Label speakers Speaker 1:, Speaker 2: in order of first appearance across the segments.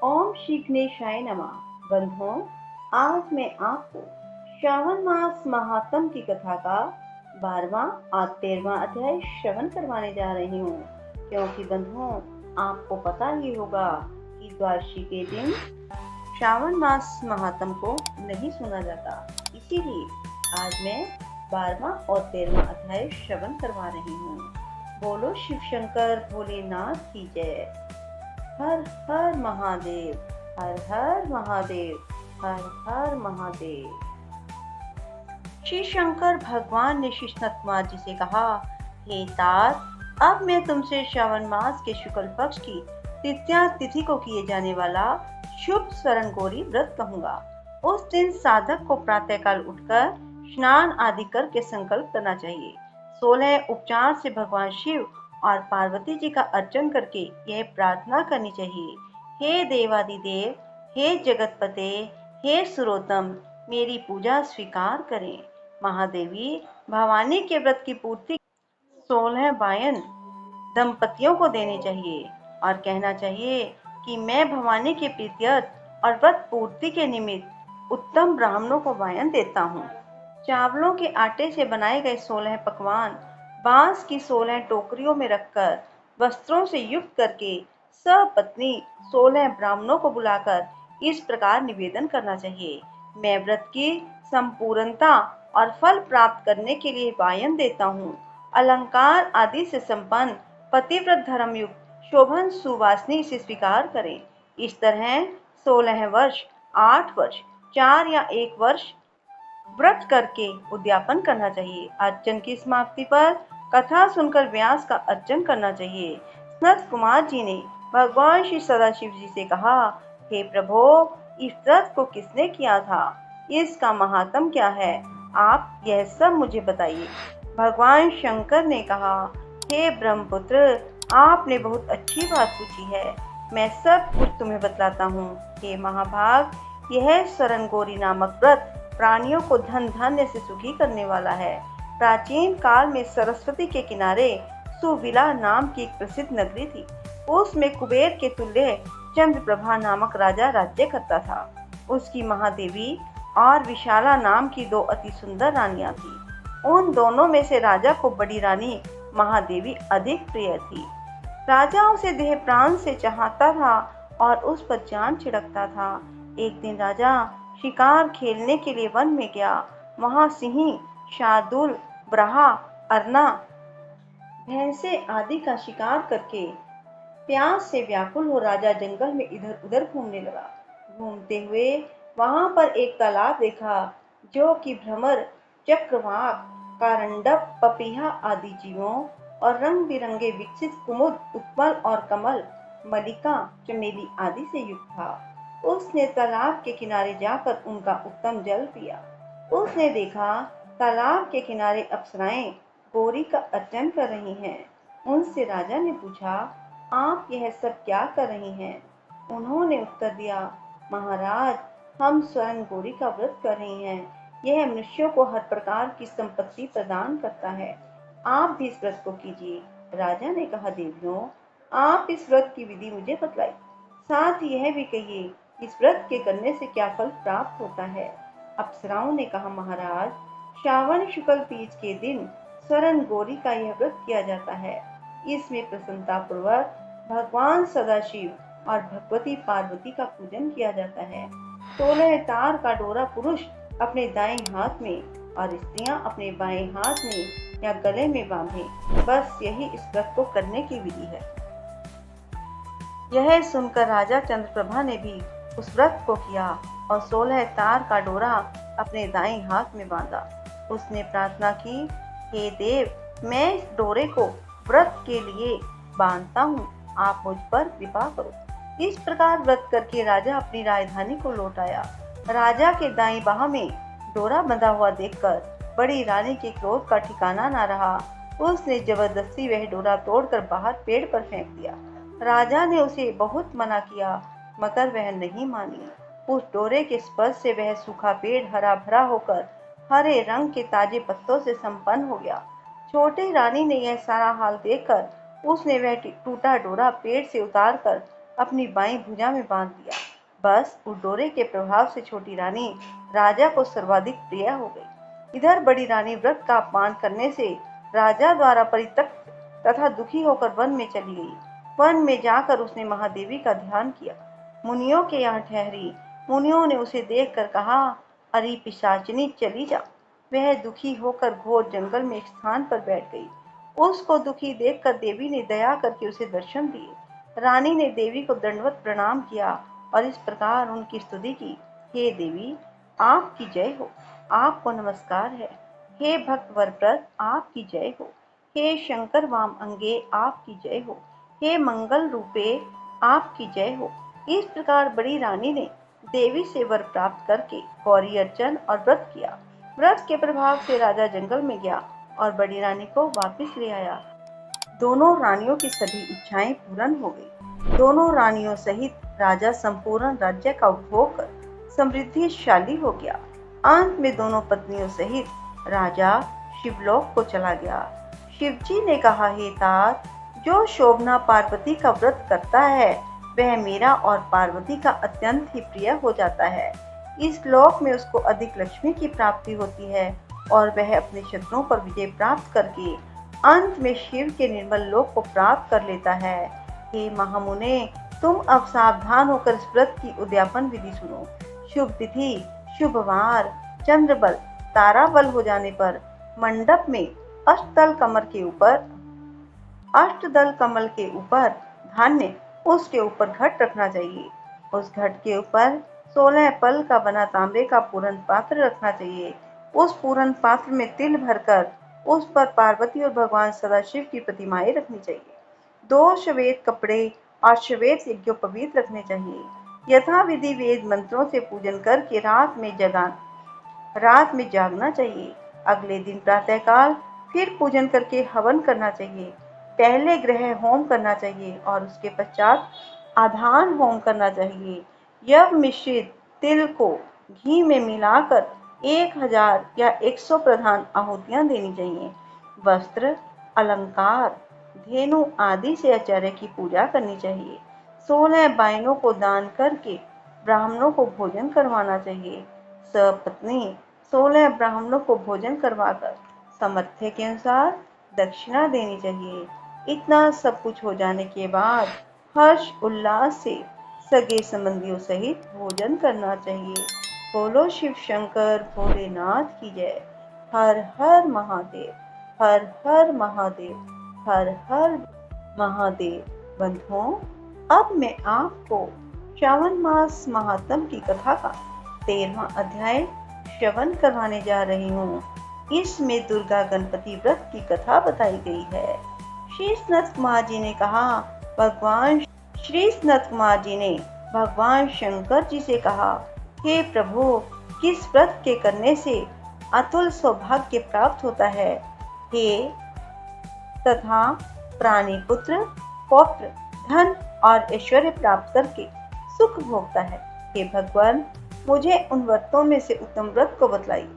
Speaker 1: ओम श्री गणेशाय नमः। बंधुओं, आज मैं आपको श्रावण मास महात्म की कथा का 12वां और 13वां अध्याय श्रवण करवाने जा रही हूँ, क्योंकि बंधुओं, आपको पता ही होगा कि द्वादशी के दिन श्रावण मास महात्म को नहीं सुना जाता। इसीलिए आज मैं 12वां और 13वां अध्याय श्रवण करवा रही हूँ। बोलो शिव शंकर भोलेनाथ की जय। हर हर महादेव, हर हर महादेव, हर हर महादेव। श्री शंकर भगवान ने श्रीनाथ कुमार जी से कहा, हे तात, अब मैं तुमसे श्रावण मास के शुक्ल पक्ष की तृतीया तिथि को किए जाने वाला शुभ स्वर्ण गौरी व्रत कहूंगा। उस दिन साधक को प्रातःकाल उठकर स्नान आदि करके संकल्प करना चाहिए। 16 उपचार से भगवान शिव और पार्वती जी का अर्चन करके यह प्रार्थना करनी चाहिए, हे देवादिदेव, हे जगतपते, हे सुरोत्तम, मेरी पूजा स्वीकार करें। महादेवी भवानी के व्रत की पूर्ति 16 बायन दंपतियों को देनी चाहिए और कहना चाहिए कि मैं भवानी के प्रीत्यर्थ और व्रत पूर्ति के निमित्त उत्तम ब्राह्मणों को वायन देता हूँ। चावलों के आटे से बनाए गए 16 पकवान बांस की 16 टोकरियों में रखकर वस्त्रों से युक्त करके सपत्नी 16 ब्राह्मणों को बुलाकर इस प्रकार निवेदन करना चाहिए, मैं व्रत की संपूर्णता और फल प्राप्त करने के लिए वायन देता हूँ। अलंकार आदि से संपन्न पतिव्रत धर्मयुक्त शोभन सुवासिनी से स्वीकार करें। इस तरह 16 वर्ष, 8 वर्ष, 4 या 1 वर्ष व्रत करके उद्यापन करना चाहिए। अर्चन की समाप्ति पर कथा सुनकर व्यास का अर्चन करना चाहिए। सनत कुमार जी ने भगवान श्री सदाशिव जी से कहा, हे प्रभो, इस व्रत को किसने किया था? इसका महात्म क्या है? आप यह सब मुझे बताइए। भगवान शंकर ने कहा, हे ब्रह्मपुत्र, आपने बहुत अच्छी बात पूछी है, मैं सब कुछ तुम्हें बतलाता हूँ। हे महाभाग, यह शरणगौरी नामक व्रत प्राणियों को धन धान्य से सुखी करने वाला है। प्राचीन काल में सरस्वती के किनारे सुविला नाम की एक प्रसिद्ध नगरी थी। उसमें कुबेर के तुल्य चंद्रप्रभा नामक राजा राज्य करता था। उसकी महादेवी और विशाला नाम की 2 अति सुंदर रानियां थी। उन दोनों में से राजा को बड़ी रानी महादेवी अधिक प्रिय थी। राजा उसे देह प्राण से चाहता था और उस पर जान छिड़कता था। एक दिन राजा शिकार खेलने के लिए वन में गया। वहां सिंह, शार्दूल, ब्रहा, अरना, भैंसे आदि का शिकार करके प्यास से व्याकुल हो राजा जंगल में इधर उधर घूमने लगा। घूमते हुए वहां पर एक तालाब देखा, जो कि भ्रमर, चक्रवाक, कारंडव, पपीहा आदि जीवों और रंग बिरंगे विकसित कुमुद, उत्पल और कमल, मलिका, चमेली आदि से युक्त था। उसने तालाब के किनारे जाकर उनका उत्तम जल पिया। उसने देखा तालाब के किनारे अप्सराएं गौरी का अर्चन कर रही हैं। उनसे राजा ने पूछा, आप यह सब क्या कर रही हैं? उन्होंने उत्तर दिया, महाराज, हम स्वर्ण गौरी का व्रत कर रही हैं। यह मनुष्यों को हर प्रकार की संपत्ति प्रदान करता है। आप भी इस व्रत को कीजिए। राजा ने कहा, देवियों, आप इस व्रत की विधि मुझे बतलाई, साथ ही यह भी कहिए, इस व्रत के करने से क्या फल प्राप्त होता है? अप्सराओं ने कहा, महाराज, श्रावण शुक्ल तीज के दिन स्वर्ण गौरी का यह व्रत किया जाता है। इसमें प्रसन्नता पूर्वक भगवान सदाशिव और भगवती पार्वती का पूजन किया जाता है। 16 तार का डोरा पुरुष अपने दाएं हाथ में और स्त्रियां अपने बाएं हाथ में या गले में बांधे। बस यही इस व्रत को करने की विधि है। यह सुनकर राजा चंद्रप्रभा ने भी उस व्रत को किया और 16 तार का डोरा अपने दाएं हाथ में बांधा। उसने प्रार्थना की, हे देव, मैं इस डोरे को व्रत के लिए बांधता हूँ, आप मुझ पर कृपा करो। इस प्रकार व्रत करके राजा अपनी राजधानी को लौट आया। राजा के दाईं बाह में डोरा बंधा हुआ देखकर बड़ी रानी के क्रोध का ठिकाना न रहा। उसने जबरदस्ती वह डोरा तोड़कर बाहर पेड़ पर फेंक दिया। राजा ने उसे बहुत मना किया, मगर वह नहीं मानी। उस डोरे के स्पर्श से वह सूखा पेड़ हरा भरा होकर हरे रंग के ताजे पत्तों से संपन्न हो गया। छोटी रानी ने यह सारा हाल देखकर उसने वह टूटा डोरा पेड़ से उतारकर अपनी बाईं भुजा में बांध लिया। बस उस डोरे के प्रभाव से छोटी रानी राजा को सर्वाधिक प्रिय हो गई। इधर बड़ी रानी व्रत का अपमान करने से राजा द्वारा परित्यक्त तथा दुखी होकर वन में चली गई। वन में जाकर उसने महादेवी का ध्यान किया। मुनियों के यहाँ ठहरी। मुनियों ने उसे देखकर कहा, अरे पिशाचिनी, चली जा। वह दुखी होकर घोर जंगल में एक स्थान पर बैठ गई। उसको दुखी देखकर देवी ने दया करके उसे दर्शन दिए। रानी ने देवी को दंडवत प्रणाम किया और इस प्रकार उनकी स्तुति की, हे देवी, आपकी जय हो, आपको नमस्कार है। हे भक्त वरप्रद, आपकी जय हो। हे शंकर वाम अंगे, आपकी जय हो। हे मंगल रूपे, आपकी जय हो। इस प्रकार बड़ी रानी ने देवी से वर प्राप्त करके गौरी अर्चन और व्रत किया। व्रत के प्रभाव से राजा जंगल में गया और बड़ी रानी को वापस ले आया। दोनों रानियों की सभी इच्छाएं पूर्ण हो गई। दोनों रानियों सहित राजा संपूर्ण राज्य का उपभोग कर समृद्धिशाली हो गया। अंत में दोनों पत्नियों सहित राजा शिवलोक को चला गया। शिवजी ने कहा, हे तात, जो शोभना पार्वती का व्रत करता है वह मेरा और पार्वती का अत्यंत ही प्रिय हो जाता है। इस लोक में उसको अधिक लक्ष्मी की प्राप्ति होती है और वह अपने शत्रुओं पर विजय प्राप्त करके अंत में शिव के निर्मल लोक को प्राप्त कर लेता है। हे महामुने, तुम अब सावधान होकर इस व्रत की उद्यापन विधि सुनो। शुभ तिथि, शुभ वार, चंद्र बल, तारा बल हो जाने पर मंडप में अष्टदल कमल के ऊपर धान्य, उसके ऊपर घट रखना चाहिए। उस घट के ऊपर 16 पल का बना तांबे का पूर्ण पात्र रखना चाहिए। उस पूर्ण पात्र में तिल भरकर उस पर पार्वती और भगवान सदाशिव की प्रतिमाएं रखनी चाहिए। 2 श्वेत कपड़े और श्वेत यज्ञोपवीत रखने चाहिए। यथाविधि वेद मंत्रों से पूजन करके रात में जागना चाहिए। अगले दिन प्रातःकाल फिर पूजन करके हवन करना चाहिए। पहले ग्रह होम करना चाहिए और उसके पश्चात आधान होम करना चाहिए। यव मिश्रित तिल को घी में मिलाकर 1000 या 100 प्रधान आहुतियां देनी चाहिए। वस्त्र, अलंकार, धेनु आदि से आचार्य की पूजा करनी चाहिए। 16 बाइनों को दान करके ब्राह्मणों को भोजन करवाना चाहिए। सपत्नी 16 ब्राह्मणों को भोजन करवाकर सामर्थ्य के अनुसार दक्षिणा देनी चाहिए। इतना सब कुछ हो जाने के बाद हर्ष उल्लास से सगे संबंधियों सहित भोजन करना चाहिए। बोलो शिव शंकर भोलेनाथ की जय। हर हर महादेव, हर हर महादेव, हर हर महादेव। बंधुओं, अब मैं आपको श्रावण मास महात्म की कथा का 13वां अध्याय श्रवण करवाने जा रही हूँ। इसमें दुर्गा गणपति व्रत की कथा बताई गई है। श्री सनत कुमार जी ने कहा, भगवान शंकर जी से कहा, हे प्रभु, किस व्रत के करने से अतुल सौभाग्य प्राप्त होता है, हे तथा प्राणी पुत्र, पौत्र, धन और ऐश्वर्य प्राप्त करके सुख भोगता है। हे भगवान, मुझे उन व्रतों में से उत्तम व्रत को बतलाइए।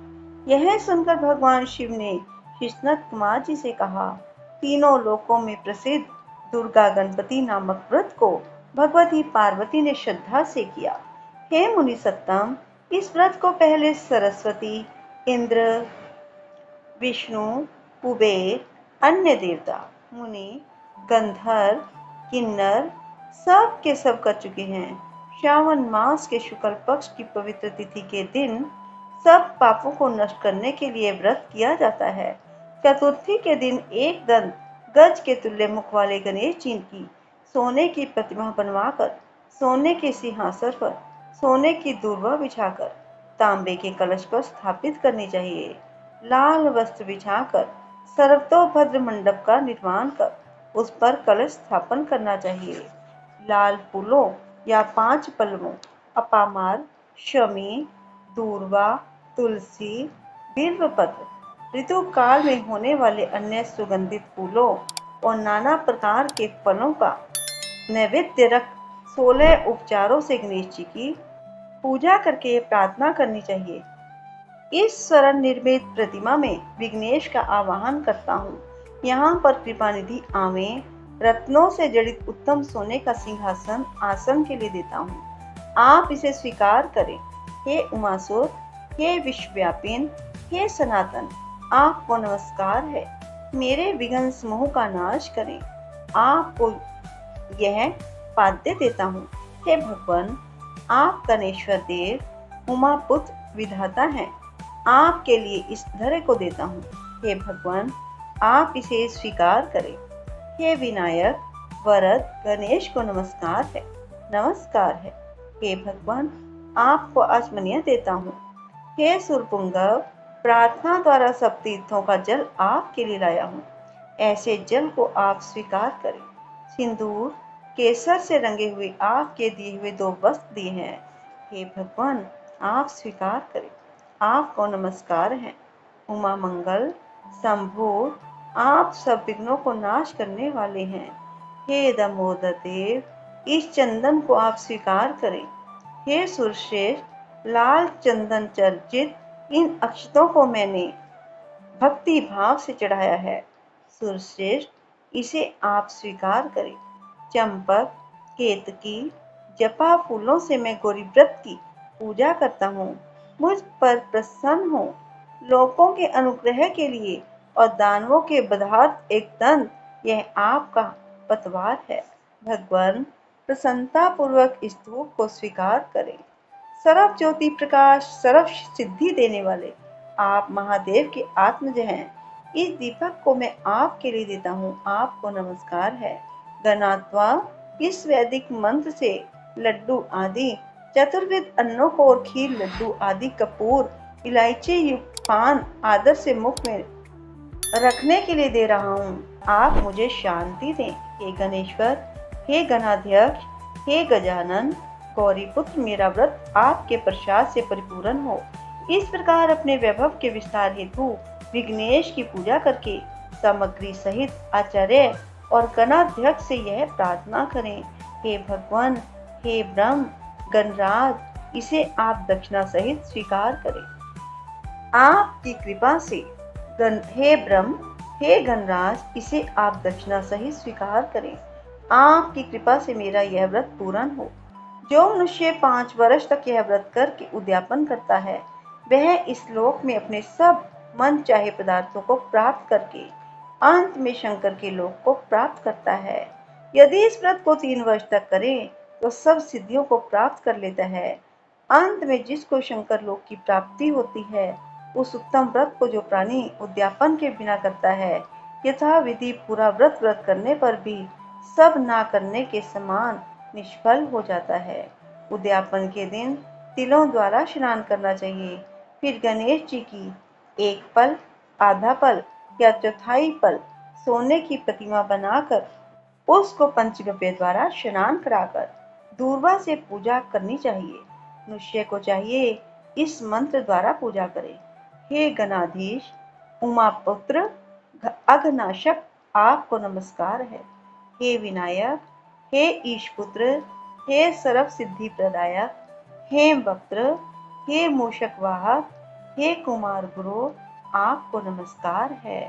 Speaker 1: यह सुनकर भगवान शिव ने सनत कुमार जी से कहा, तीनों लोकों में प्रसिद्ध दुर्गा गणपति नामक व्रत को भगवती पार्वती ने श्रद्धा से किया। हे मुनि सत्तम, इस व्रत को पहले सरस्वती, इंद्र, विष्णु, कुबेर, अन्य देवता, मुनि, गंधर्व, किन्नर सब के सब कर चुके हैं। श्रावण मास के शुक्ल पक्ष की पवित्र तिथि के दिन सब पापों को नष्ट करने के लिए व्रत किया जाता है। चतुर्थी के दिन एक दंत गज के तुल्य मुख वाले गणेश जी की सोने की प्रतिमा बनवाकर सोने के सिंहासन पर सोने की दूर्वा बिछाकर तांबे के कलश पर स्थापित करनी चाहिए। लाल वस्त्र बिछाकर सर्वतोभद्र मंडप का निर्माण कर उस पर कलश स्थापन करना चाहिए। लाल फूलों या 5 पल्लवों, अपामार, शमी, दूर्वा, तुलसी, बिल्वपत्र, ऋतु काल में होने वाले अन्य सुगंधित फूलों और नाना प्रकार के फलों का नैवेद्य रख 16 उपचारों से गणेश जी की पूजा करके प्रार्थना करनी चाहिए। इस स्वर्ण निर्मित प्रतिमा में विघ्नेश का आवाहन करता हूँ। यहाँ पर कृपा निधि आवे, रत्नों से जड़ित उत्तम सोने का सिंहासन आसन के लिए देता हूँ। आप इसे स्वीकार करें। हे उमासुर, हे विश्वव्यापिन, हे सनातन, आपको नमस्कार है। मेरे विघ्न समूह का नाश करें। आपको यह पाद्य देता हूँ। हे भगवान, आप गणेश्वर देव, उमा पुत्र विधाता हैं। आपके लिए इस धरे को देता हूँ। हे भगवान, आप इसे स्वीकार करें। हे विनायक, वरद गणेश को नमस्कार है, नमस्कार है। हे भगवान, आपको आचमनीय देता हूँ। हे सुरपुंगव, प्रार्थना द्वारा सब तीर्थों का जल आपके लिए लाया हूँ। ऐसे जल को आप स्वीकार करें। सिंदूर केसर से रंगे हुए आपके दिए हुए 2 वस्त्र दिए हैं। हे भगवान, आप स्वीकार करें। आपको नमस्कार है। उमा मंगल, शंभु, आप सब विघ्नों को नाश करने वाले हैं। हे दामोदर देव, इस चंदन को आप स्वीकार करें। हे सुरश्रेष्ठ, लाल चंदन चर्चित इन अक्षतों को मैंने भक्ति भाव से चढ़ाया है। सुरश्रेष्ठ, इसे आप स्वीकार करें। चंपक, केतकी, जपा फूलों से मैं गौरी व्रत की पूजा करता हूँ। मुझ पर प्रसन्न हो। लोगों के अनुग्रह के लिए और दानवों के बधार्थ एक दंत, यह आपका पतवार है। भगवान, प्रसन्नता पूर्वक इस धूप को स्वीकार करें। सर्व ज्योति प्रकाश, सर्व सिद्धि देने वाले आप महादेव के आत्मज हैं। इस दीपक को मैं आपके लिए देता हूँ। आपको नमस्कार है। गणात्वा, इस वैदिक मंत्र से लड्डू आदि चतुर्विध अन्नों को और खीर, लड्डू आदि कपूर, इलायची युक्त पान आदर से मुख में रखने के लिए दे रहा हूँ। आप मुझे शांति दें। हे गणेश्वर, हे गणाध्यक्ष, हे गजानन, गौरी पुत्र, मेरा व्रत आपके प्रसाद से परिपूर्ण हो। इस प्रकार अपने वैभव के विस्तार हेतु विघ्नेश की पूजा करके सामग्री सहित आचार्य और गणाध्यक्ष से यह प्रार्थना करें। हे भगवान, हे ब्रह्म गणराज, इसे आप दक्षिणा सहित स्वीकार करें। आपकी कृपा से हे ब्रह्म, हे गणराज, इसे आप दक्षिणा सहित स्वीकार करें। आपकी कृपा से मेरा यह व्रत पूर्ण हो। जो मनुष्य 5 वर्ष तक यह व्रत करके उद्यापन करता है, वह इस लोक में अपने सब मन चाहे पदार्थों को प्राप्त करके अंत में शंकर के लोक को प्राप्त करता है। यदि इस व्रत को 3 वर्ष तक करे तो सब सिद्धियों को प्राप्त कर लेता है। अंत में जिसको शंकर लोक की प्राप्ति होती है, उस उत्तम व्रत को जो प्राणी उद्यापन के बिना करता है, यथा विधि पूरा व्रत करने पर भी सब ना करने के समान निष्फल हो जाता है। उद्यापन के दिन तिलों द्वारा स्नान करना चाहिए। फिर गणेश जी की 1 पल, आधा पल या चौथाई पल सोने की प्रतिमा बनाकर उसको पंचगव्य द्वारा स्नान कराकर दूर्वा से पूजा करनी चाहिए। मनुष्य को चाहिए इस मंत्र द्वारा पूजा करे। हे गणाधीश, उमापुत्र, अघनाशक, आपको नमस्कार है। हे विनायक, हे ईशपुत्र, हे सर्व सिद्धि प्रदायक, हे वक्त्र, हे मूषक वाहक, हे कुमार गुरु, आपको नमस्कार है।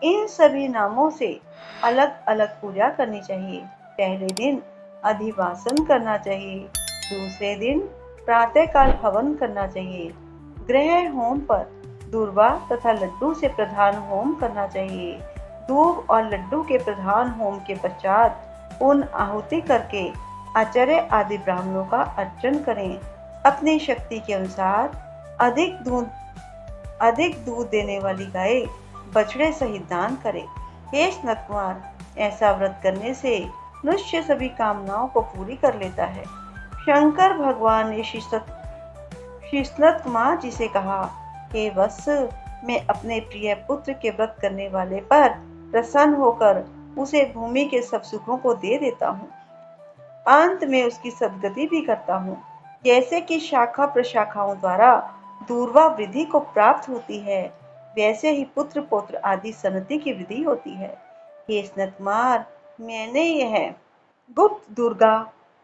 Speaker 1: इन सभी नामों से अलग अलग पूजा करनी चाहिए। पहले दिन अधिवासन करना चाहिए, दूसरे दिन प्रातःकाल हवन करना चाहिए। ग्रह होम पर दूर्वा तथा लड्डू से प्रधान होम करना चाहिए। दूब और लड्डू के प्रधान होम के पश्चात उन आहुति करके आचार्य आदि ब्राह्मणों का अर्चन करें। अपनी शक्ति के अनुसार अधिक दूध देने वाली गाय बछड़े सहित दान करे। हे स्नत कुमार, ऐसा व्रत करने से मनुष्य सभी कामनाओं को पूरी कर लेता है। शंकर भगवान ने श्री स्नत कुमार जी से कहा, हे वत्स, मैं अपने प्रिय पुत्र के व्रत करने वाले पर प्रसन्न होकर उसे भूमि के सब सुखों को दे देता हूँ। अंत में उसकी सदगति भी करता हूँ। जैसे कि शाखा प्रशाखाओं द्वारा दूर्वा वृद्धि को प्राप्त होती है, वैसे ही पुत्र पौत्र आदि सन्नति की वृद्धि होती है। हे स्नत कुमार, मैंने यह गुप्त दुर्गा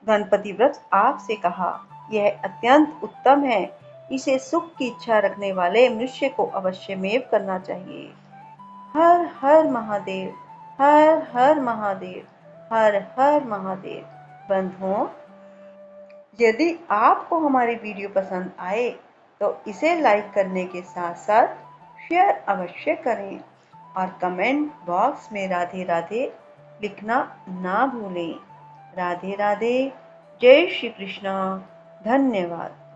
Speaker 1: गणपति व्रत आपसे कहा। यह अत्यंत उत्तम है। इसे सुख की इच्छा रखने वाले मनुष्य को अवश्यमेव करना चाहिए। हर हर महादेव। हर हर महादेव, हर हर महादेव। बंधुओं, यदि आपको हमारी वीडियो पसंद आए तो इसे लाइक करने के साथ साथ शेयर अवश्य करें और कमेंट बॉक्स में राधे राधे लिखना ना भूलें। राधे राधे, जय श्री कृष्णा, धन्यवाद।